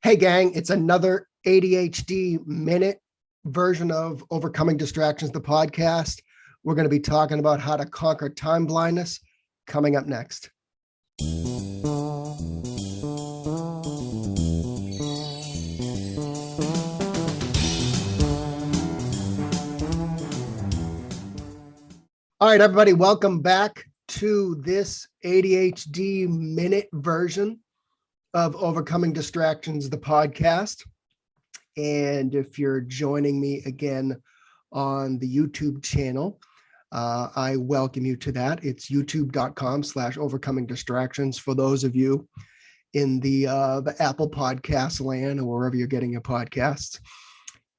Hey gang, it's another ADHD minute version of Overcoming Distractions, the podcast. We're going to be talking about how to conquer time blindness coming up next. All right, everybody, welcome back to this ADHD minute version of Overcoming Distractions, the podcast. And if you're joining me again on the YouTube channel, I welcome you to that. It's youtube.com/overcoming distractions for those of you in the Apple Podcast land or wherever you're getting your podcasts.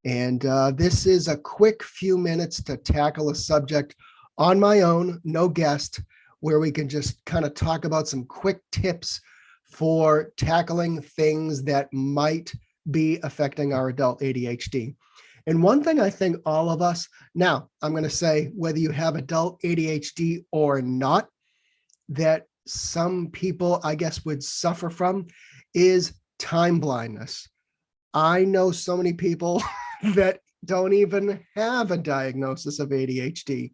And this is a quick few minutes to tackle a subject on my own, no guest, where we can just kind of talk about some quick tips for tackling things that might be affecting our adult ADHD. And one thing I think all of us, now I'm going to say whether you have adult ADHD or not, that some people, I guess, would suffer from is time blindness. I know so many people that don't even have a diagnosis of ADHD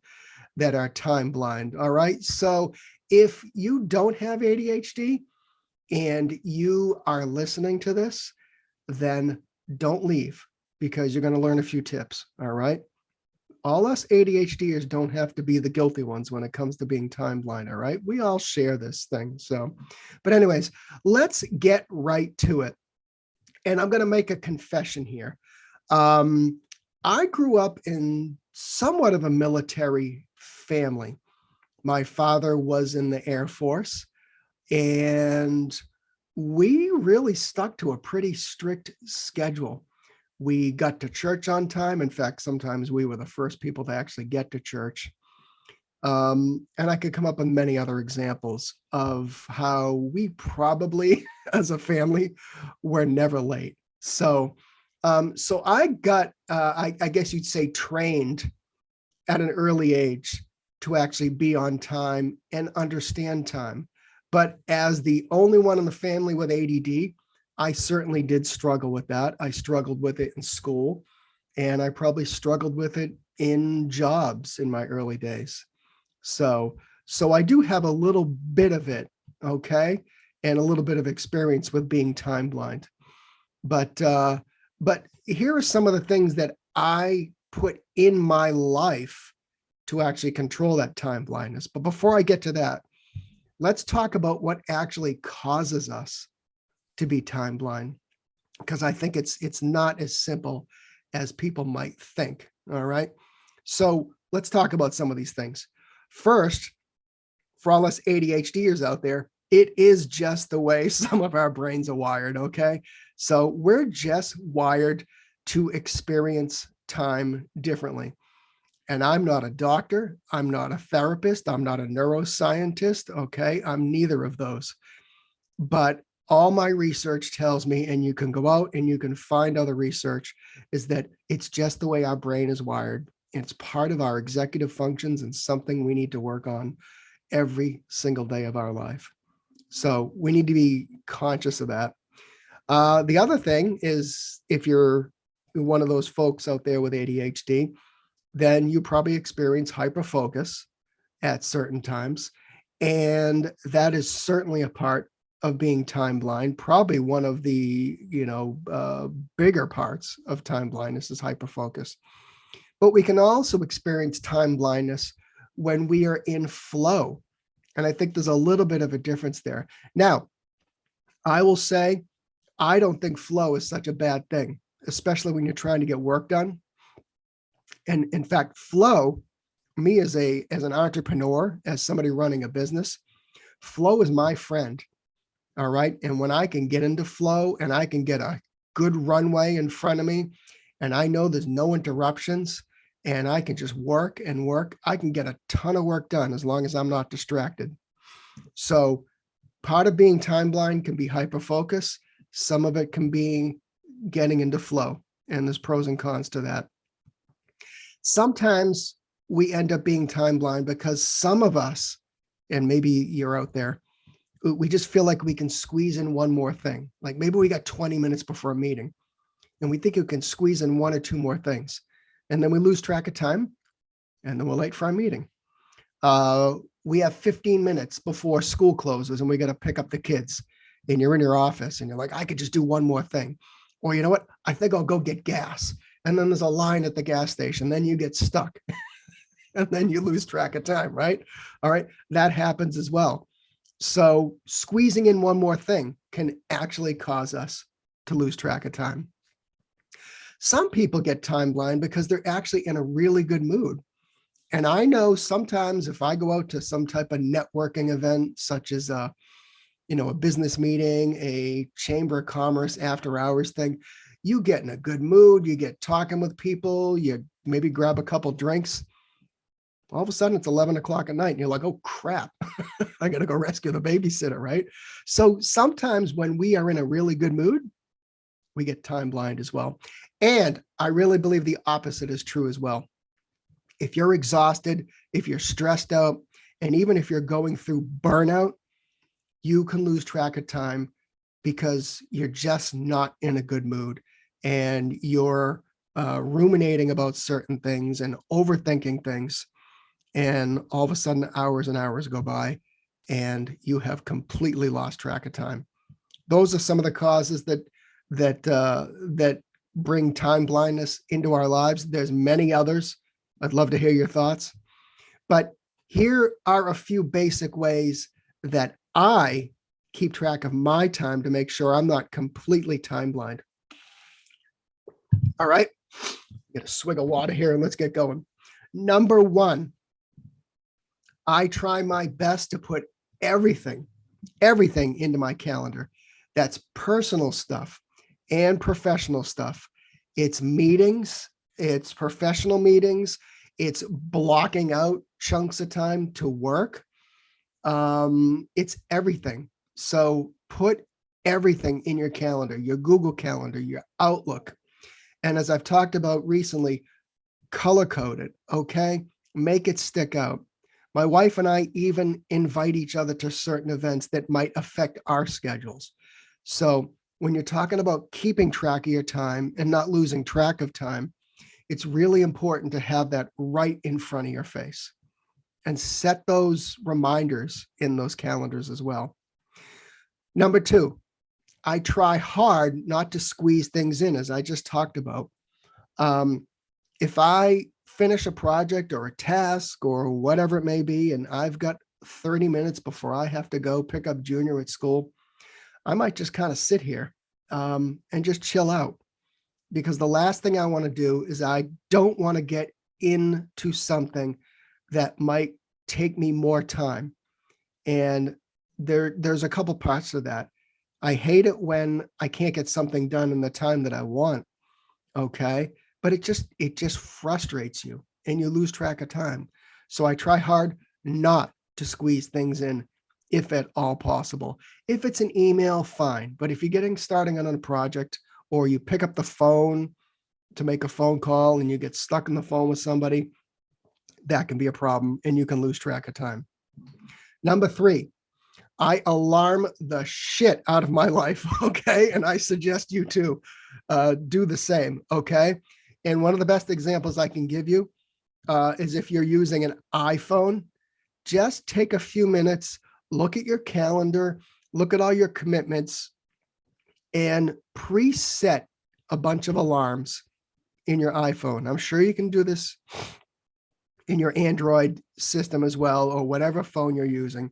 that are time blind. All right. So if you don't have ADHD and you are listening to this, then don't leave because you're going to learn a few tips. All right. All us ADHDers don't have to be the guilty ones when it comes to being time blind. All right. We all share this thing. So, but anyways, let's get right to it. And I'm going to make a confession here. I grew up in somewhat of a military family. My father was in the Air Force, and we really stuck to a pretty strict schedule. We got to church on time. In fact, sometimes we were the first people to actually get to church. And I could come up with many other examples of how we probably, as a family, were never late. So I got, I guess you'd say, trained at an early age to actually be on time and understand time. But as the only one in the family with ADD, I certainly did struggle with that. I struggled with it in school, and I probably struggled with it in jobs in my early days. So I do have a little bit of it, okay, and a little bit of experience with being time blind. But here are some of the things that I put in my life to actually control that time blindness. But before I get to that, let's talk about what actually causes us to be time blind, because I think it's not as simple as people might think. All right. So let's talk about some of these things. First, for all us ADHDers out there, it is just the way some of our brains are wired. Okay. So we're just wired to experience time differently. And I'm not a doctor. I'm not a therapist. I'm not a neuroscientist. Okay. I'm neither of those. But all my research tells me, and you can go out and you can find other research, is that it's just the way our brain is wired. It's part of our executive functions and something we need to work on every single day of our life. So we need to be conscious of that. The other thing is, if you're one of those folks out there with ADHD, then you probably experience hyperfocus at certain times. And that is certainly a part of being time blind. Probably one of the, bigger parts of time blindness is hyperfocus. But we can also experience time blindness when we are in flow. And I think there's a little bit of a difference there. Now, I will say, I don't think flow is such a bad thing, especially when you're trying to get work done. And in fact, flow, me as an entrepreneur, as somebody running a business, flow is my friend. All right. And when I can get into flow and I can get a good runway in front of me, and I know there's no interruptions, and I can just work and work, I can get a ton of work done as long as I'm not distracted. So part of being time blind can be hyperfocus. Some of it can be getting into flow, and there's pros and cons to that. Sometimes we end up being time blind because some of us, and maybe you're out there, We just feel like we can squeeze in one more thing. Like maybe we got 20 minutes before a meeting and we think you can squeeze in one or two more things. And then we lose track of time and then we're late for our meeting. We have 15 minutes before school closes and we got to pick up the kids, and you're in your office and you're like, I could just do one more thing. Or you know what? I think I'll go get gas. And then there's a line at the gas station. Then you get stuck and then you lose track of time, right? All right. That happens as well. So squeezing in one more thing can actually cause us to lose track of time. Some people get time blind because they're actually in a really good mood. And I know sometimes if I go out to some type of networking event, such as a business meeting, a chamber of commerce after hours thing, you get in a good mood, you get talking with people, you maybe grab a couple drinks. All of a sudden it's 11 o'clock at night and you're like, oh crap, I got to go rescue the babysitter, right? So sometimes when we are in a really good mood, we get time blind as well. And I really believe the opposite is true as well. If you're exhausted, if you're stressed out, and even if you're going through burnout, you can lose track of time because you're just not in a good mood and you're ruminating about certain things and overthinking things. And all of a sudden, hours and hours go by and you have completely lost track of time. Those are some of the causes that bring time blindness into our lives. There's many others. I'd love to hear your thoughts. But here are a few basic ways that I keep track of my time to make sure I'm not completely time blind. All right, get a swig of water here and let's get going. Number one, I try my best to put everything into my calendar. That's personal stuff and professional stuff. It's meetings, it's professional meetings, it's blocking out chunks of time to work. It's everything. So put everything in your calendar, your Google Calendar, your Outlook. And as I've talked about recently, color code it, okay? Make it stick out. My wife and I even invite each other to certain events that might affect our schedules. So when you're talking about keeping track of your time and not losing track of time, it's really important to have that right in front of your face and set those reminders in those calendars as well. Number two, I try hard not to squeeze things in, as I just talked about. If I finish a project or a task or whatever it may be, and I've got 30 minutes before I have to go pick up Junior at school, I might just kind of sit here and just chill out, because the last thing I want to do is I don't want to get into something that might take me more time. And there's a couple parts to that. I hate it when I can't get something done in the time that I want. Okay. But it just frustrates you and you lose track of time. So I try hard not to squeeze things in if at all possible. If it's an email, fine. But if you're getting starting on a project or you pick up the phone to make a phone call and you get stuck on the phone with somebody, that can be a problem and you can lose track of time. Number three, I alarm the shit out of my life, okay? And I suggest you too do the same, okay? And one of the best examples I can give you is if you're using an iPhone, just take a few minutes, look at your calendar, look at all your commitments, and preset a bunch of alarms in your iPhone. I'm sure you can do this in your Android system as well, or whatever phone you're using.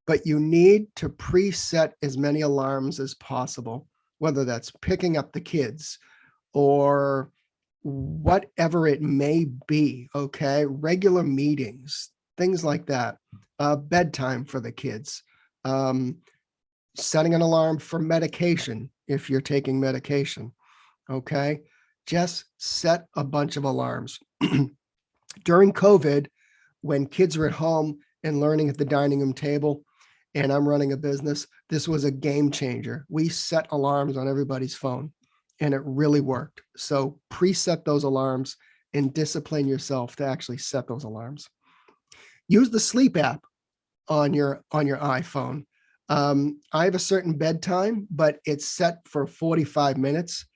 But you need to preset as many alarms as possible, whether that's picking up the kids or whatever it may be, okay? Regular meetings, things like that. Bedtime for the kids. Setting an alarm for medication if you're taking medication, okay? Just set a bunch of alarms. During COVID, when kids were at home and learning at the dining room table, and I'm running a business, this was a game changer. We set alarms on everybody's phone and it really worked. So preset those alarms and discipline yourself to actually set those alarms. Use the sleep app on your iPhone. I have a certain bedtime, but it's set for 45 minutes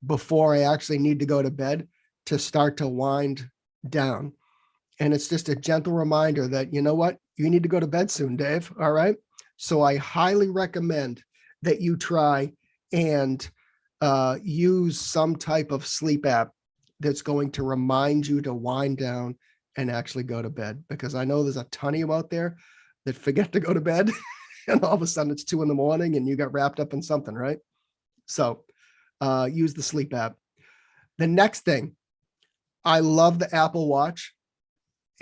before I actually need to go to bed to start to wind down. And it's just a gentle reminder that, you know what, you need to go to bed soon, Dave. All right. So I highly recommend that you try and use some type of sleep app that's going to remind you to wind down and actually go to bed, because I know there's a ton of you out there that forget to go to bed and all of a sudden it's 2 a.m. and you got wrapped up in something, right? So use the sleep app. The next thing, I love the Apple Watch,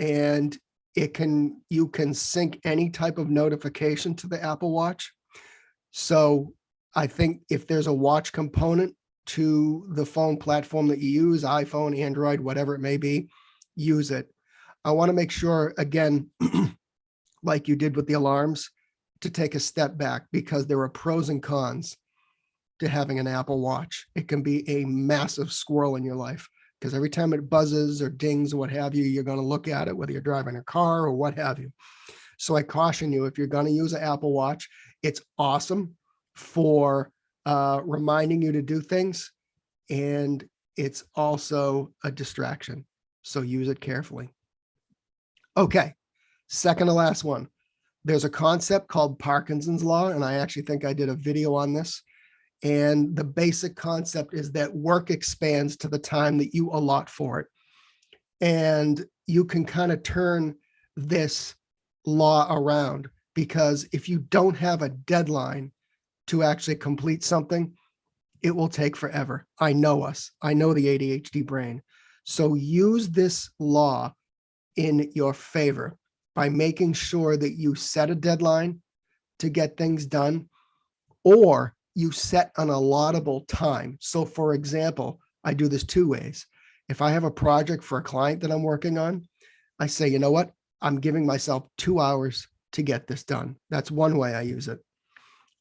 and you can sync any type of notification to the Apple Watch. So I think if there's a watch component to the phone platform that you use, iPhone, Android, whatever it may be, use it. I want to make sure, again, like you did with the alarms, to take a step back, because there are pros and cons to having an Apple Watch. It can be a massive squirrel in your life, because every time it buzzes or dings or what have you, you're going to look at it, whether you're driving a car or what have you. So I caution you, if you're going to use an Apple Watch, it's awesome for reminding you to do things, and it's also a distraction. So use it carefully. Okay, second to last one. There's a concept called Parkinson's law, and I actually think I did a video on this. And the basic concept is that work expands to the time that you allot for it. And you can kind of turn this law around, because if you don't have a deadline to actually complete something, it will take forever. I know us. I know the ADHD brain. So use this law in your favor by making sure that you set a deadline to get things done, or you set an allotable time. So for example, I do this 2 ways. If I have a project for a client that I'm working on, I say, you know what? I'm giving myself 2 hours to get this done. That's one way I use it.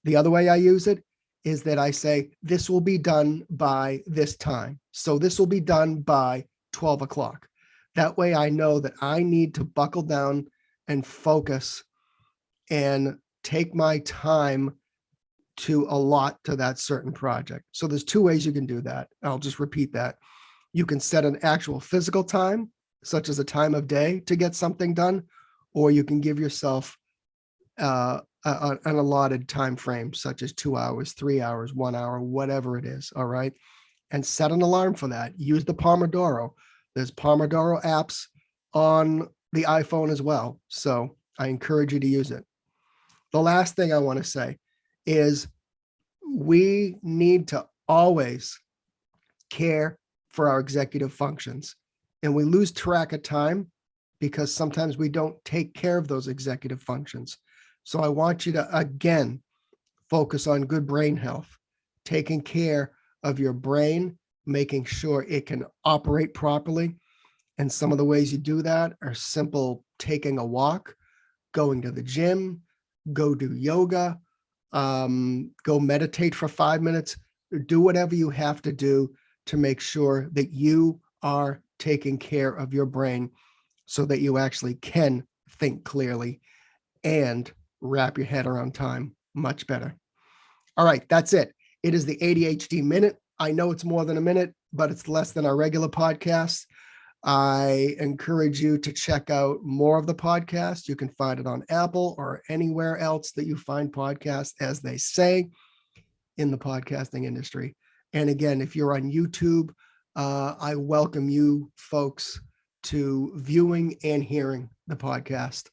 The other way I use it is that I say, this will be done by this time. So this will be done by 12 o'clock. That way I know that I need to buckle down and focus and take my time to allot to that certain project. So there's 2 ways you can do that. I'll just repeat that. You can set an actual physical time, such as a time of day, to get something done, or you can give yourself an allotted time frame, such as 2 hours, 3 hours, 1 hour, whatever it is. All right. And set an alarm for that. Use the Pomodoro. There's Pomodoro apps on the iPhone as well. So I encourage you to use it. The last thing I want to say is we need to always care for our executive functions. And we lose track of time because sometimes we don't take care of those executive functions. So I want you to, again, focus on good brain health, taking care of your brain, making sure it can operate properly. And some of the ways you do that are simple: taking a walk, going to the gym, go do yoga, go meditate for 5 minutes, do whatever you have to do to make sure that you are taking care of your brain so that you actually can think clearly and wrap your head around time much better. All right, that's it. It is the ADHD Minute. I know it's more than a minute, but it's less than our regular podcast. I encourage you to check out more of the podcast. You can find it on Apple or anywhere else that you find podcasts, as they say in the podcasting industry. And again, if you're on YouTube, I welcome you folks to viewing and hearing the podcast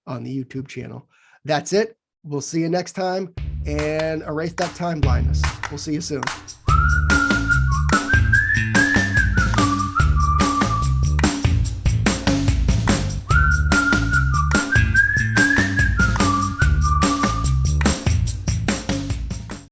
on the YouTube channel. That's it. We'll see you next time, and erase that time blindness. We'll see you soon.